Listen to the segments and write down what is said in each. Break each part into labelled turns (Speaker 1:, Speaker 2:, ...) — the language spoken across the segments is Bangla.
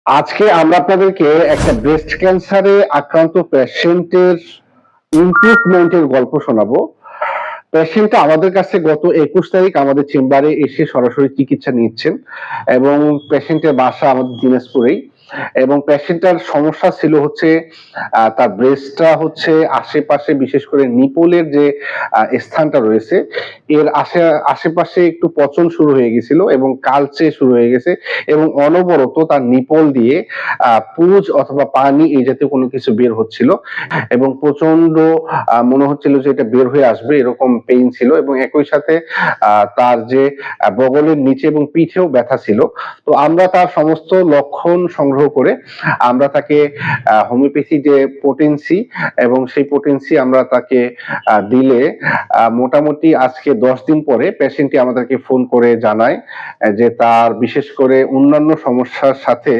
Speaker 1: আজকে আমরা আপনাদেরকে একটা ব্রেস্ট ক্যান্সারে আক্রান্ত পেশেন্টের ইমপ্রুভমেন্টের গল্প শোনাবো। পেশেন্টটা আমাদের কাছে গত ২১ তারিখ আমাদের চেম্বারে এসে সরাসরি চিকিৎসা নিচ্ছেন এবং পেশেন্টের বাসা আমাদের দিনাজপুরেই এবং পেশেন্টটার সমস্যা ছিল হচ্ছে তার ব্রেস্টটা হচ্ছে আশেপাশে বিশেষ করে নিপলের যে স্থানটা রয়েছে এর আশেপাশে একটু পচন শুরু হয়ে গেছিল এবং কালচে শুরু হয়ে গেছে এবং অনবরত তার নিপল দিয়ে পুজ অথবা পানি এই জাতীয় কোনো কিছু বের হচ্ছিল এবং প্রচন্ড মনে হচ্ছিল যে এটা বের হয়ে আসবে এরকম পেইন ছিল এবং একই সাথে তার যে বগলের নিচে এবং পিঠেও ব্যথা ছিল। তো আমরা তার সমস্ত লক্ষণ সংগ্রহ করে আমরা তাকে হোমিওপ্যাথি যে পোটেন্সি এবং সেই পোটেন্সি আমরা তাকে দিলে মোটামুটি আজকে 10 দিন পরে পেশেন্টটি আমাদেরকে ফোন করে জানায় যে তার বিশেষ করে অন্যান্য সমস্যার সাথে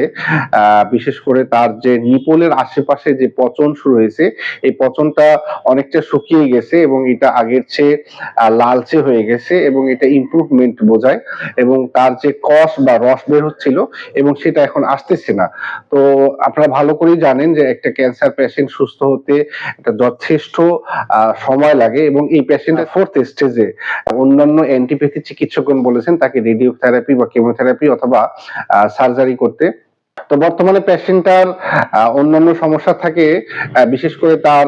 Speaker 1: বিশেষ করে তার যে নিপলের আশেপাশে যে পচন শুরু হয়েছে এই পচনটা অনেকটা শুকিয়ে গেছে এবং এটা আগের চেয়ে লালচে হয়ে গেছে এবং এটা ইমপ্রুভমেন্ট বোঝায় এবং তার যে কষ বা রস বের হচ্ছিল এবং সেটা এখন আসতেছে না। তো আপনারা ভালো করেই জানেন যে একটা ক্যান্সার পেশেন্ট সুস্থ হতে একটা যথেষ্ট সময় লাগে এবং এই পেশেন্টের 4th স্টেজে অন্যান্য অ্যান্টিপ্যাথি চিকিৎসকগণ বলেছেন তাকে রেডিওথেরাপি বা কেমোথেরাপি অথবা সার্জারি করতে। তো বর্তমানে পেশেন্টটার অন্যান্য সমস্যা থাকে বিশেষ করে তার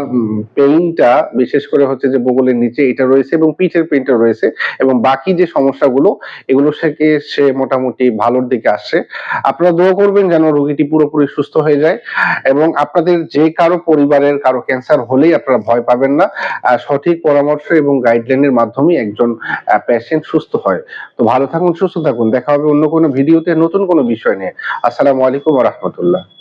Speaker 1: পেইনটা বিশেষ করে হচ্ছে যে বগলের নিচে এটা রয়েছে এবং পিঠের পেইনটা রয়েছে এবং বাকি যে সমস্যাগুলো এগুলো থেকে সে মোটামুটি ভালোর দিকে আসছে। আপনারা দোয়া করবেন যেন রোগীটি পুরোপুরি সুস্থ হয়ে যায় এবং আপনাদের যে কারো পরিবারের কারো ক্যান্সার হলেই আপনারা ভয় পাবেন না। সঠিক পরামর্শ এবং গাইডলাইনের মাধ্যমেই একজন পেশেন্ট সুস্থ হয়। তো ভালো থাকুন, সুস্থ থাকুন। দেখা হবে অন্য কোনো ভিডিওতে নতুন কোনো বিষয় নিয়ে। আসসালামু আলাইকুম ওয়া রাহমাতুল্লাহ।